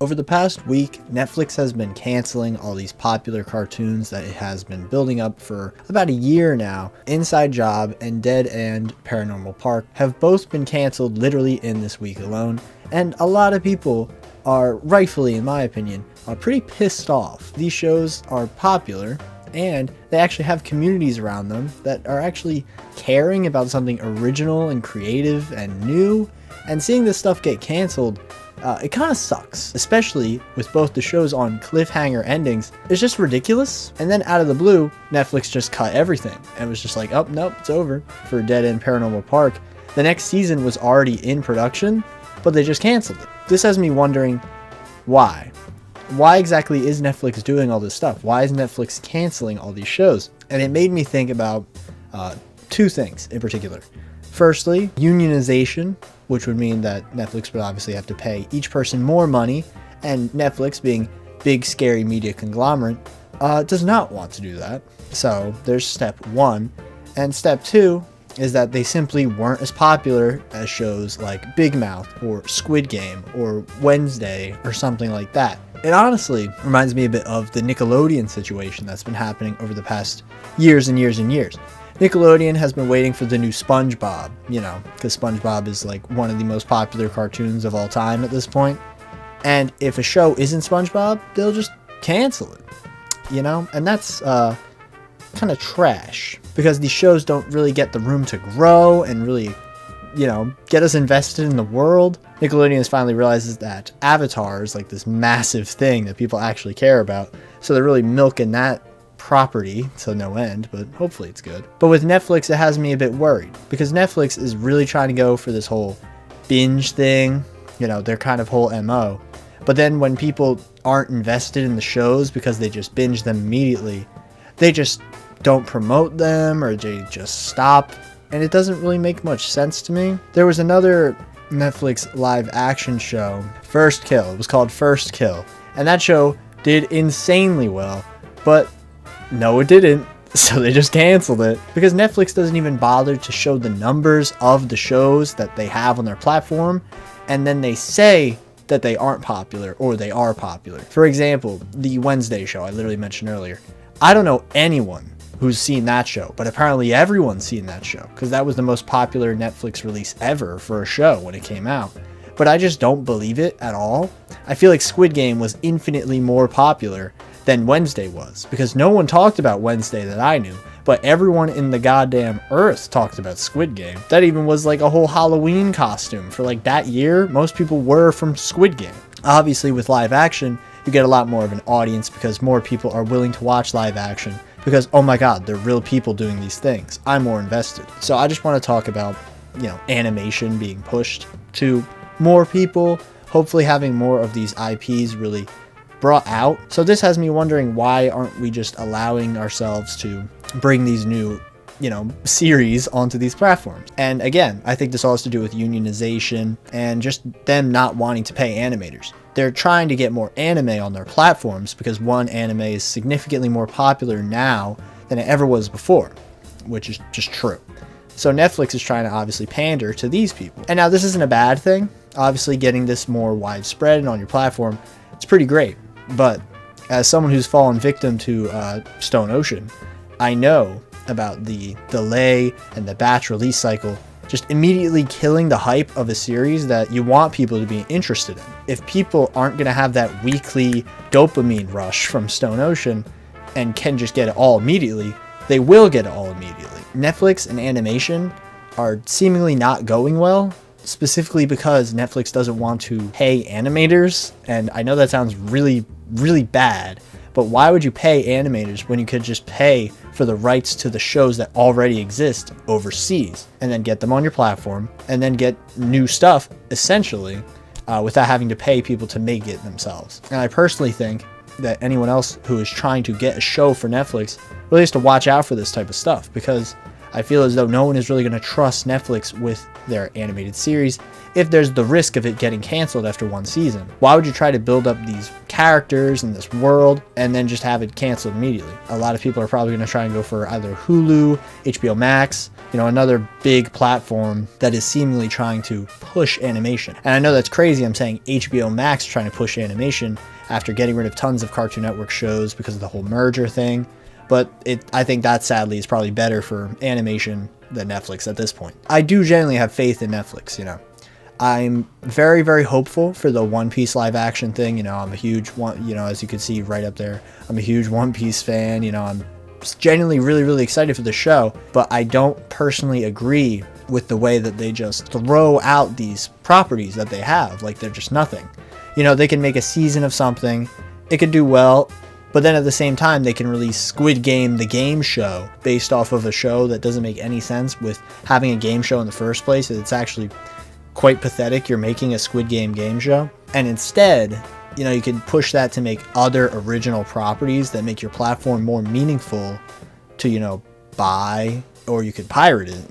Over the past week, Netflix has been canceling all these popular cartoons that it has been building up for about a year now. Inside Job and Dead End Paranormal Park have both been canceled literally in this week alone, and a lot of people are, rightfully in my opinion, are pretty pissed off. These shows are popular, and they actually have communities around them that are actually caring about something original and creative and new, and seeing this stuff get canceled, it kind of sucks, especially with both the shows on cliffhanger endings. It's just ridiculous. And then out of the blue, Netflix just cut everything and was just like, oh, nope, it's over for Dead End Paranormal Park. The next season was already in production, but they just canceled it. This has me wondering why. Why exactly is Netflix doing all this stuff? Why is Netflix canceling all these shows? And it made me think about two things in particular. Firstly, unionization, which would mean that Netflix would obviously have to pay each person more money, and Netflix, being big scary media conglomerate, does not want to do that. So there's step one. And step two is that they simply weren't as popular as shows like Big Mouth or Squid Game or Wednesday or something like that. It honestly reminds me a bit of the Nickelodeon situation that's been happening over the past years and years and years. Nickelodeon has been waiting for the new SpongeBob, because SpongeBob is like one of the most popular cartoons of all time at this point. And if a show isn't SpongeBob, they'll just cancel it, and that's kind of trash, because these shows don't really get the room to grow and really, get us invested in the world. Nickelodeon has finally realizes that Avatar is like this massive thing that people actually care about, so they're really milking that property to no end, but hopefully it's good. But with Netflix, it has me a bit worried, because Netflix is really trying to go for this whole binge thing, their kind of whole MO. But then when people aren't invested in the shows because they just binge them immediately, they just don't promote them, or they just stop, and it doesn't really make much sense to me. There was another Netflix live action show, First Kill. It was called First Kill, and that show did insanely well, but no, it didn't. So they just canceled it, because Netflix doesn't even bother to show the numbers of the shows that they have on their platform, and then they say that they aren't popular or they are popular. For example, the Wednesday show I literally mentioned earlier. I don't know anyone who's seen that show, but apparently everyone's seen that show, because that was the most popular Netflix release ever for a show when it came out. But I just don't believe it at all. I feel like Squid Game was infinitely more popular than Wednesday was, because no one talked about Wednesday that I knew, but everyone in the goddamn earth talked about Squid Game. That even was like a whole Halloween costume for like that year. Most people were from Squid Game. Obviously with live action, you get a lot more of an audience, because more people are willing to watch live action, because oh my god, they're real people doing these things. I'm more invested. So I just want to talk about, animation being pushed to more people, hopefully having more of these IPs really brought out. So this has me wondering, why aren't we just allowing ourselves to bring these new, series onto these platforms? And again, I think this all has to do with unionization and just them not wanting to pay animators. They're trying to get more anime on their platforms, because one, anime is significantly more popular now than it ever was before, which is just true. So Netflix is trying to obviously pander to these people. And now this isn't a bad thing. Obviously getting this more widespread and on your platform, it's pretty great. But as someone who's fallen victim to Stone Ocean, I know about the delay and the batch release cycle just immediately killing the hype of a series that you want people to be interested in. If people aren't going to have that weekly dopamine rush from Stone Ocean and can just get it all immediately, they will get it all immediately. Netflix and animation are seemingly not going well, specifically because Netflix doesn't want to pay animators. And I know that sounds really, really bad, but why would you pay animators when you could just pay for the rights to the shows that already exist overseas, and then get them on your platform, and then get new stuff, essentially, without having to pay people to make it themselves? And I personally think that anyone else who is trying to get a show for Netflix really has to watch out for this type of stuff, because I feel as though no one is really going to trust Netflix with their animated series if there's the risk of it getting canceled after one season. Why would you try to build up these characters and this world, and then just have it canceled immediately. A lot of people are probably going to try and go for either Hulu, HBO Max, another big platform that is seemingly trying to push animation. And I know that's crazy. I'm saying HBO Max trying to push animation after getting rid of tons of Cartoon Network shows because of the whole merger thing. But I think that sadly is probably better for animation than Netflix at this point. I do genuinely have faith in Netflix, I'm very, very hopeful for the One Piece live action thing. I'm a huge one, as you can see right up there, I'm a huge One Piece fan. I'm genuinely really, really excited for the show, but I don't personally agree with the way that they just throw out these properties that they have. Like, they're just nothing. They can make a season of something, it could do well, but then at the same time, they can release Squid Game, the game show, based off of a show that doesn't make any sense with having a game show in the first place. It's actually quite pathetic. You're making a Squid game show, and instead, you can push that to make other original properties that make your platform more meaningful to, buy, or you could pirate it.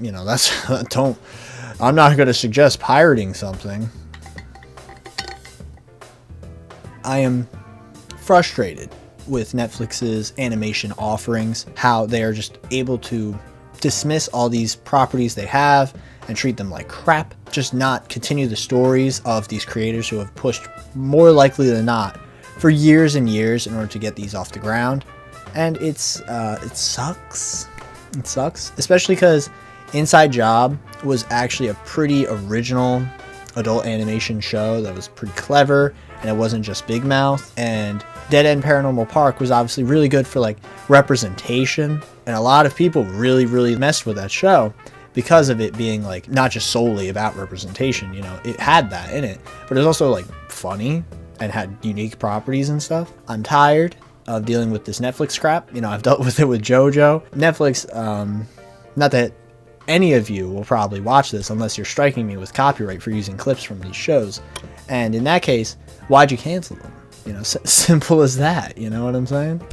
I'm not going to suggest pirating something. I am frustrated with Netflix's animation offerings, how they are just able to dismiss all these properties they have and treat them like crap, just not continue the stories of these creators who have pushed, more likely than not, for years and years in order to get these off the ground. And it sucks. It sucks, especially because Inside Job was actually a pretty original adult animation show that was pretty clever, and it wasn't just Big Mouth. And Dead End Paranormal Park was obviously really good for like representation, and a lot of people really, really messed with that show because of it being like not just solely about representation. It had that in it, but it was also like funny and had unique properties and stuff. I'm tired of dealing with this Netflix crap. I've dealt with it with JoJo. Netflix, not that any of you will probably watch this unless you're striking me with copyright for using clips from these shows, and in that case, why'd you cancel them? Simple as that. You know what I'm saying?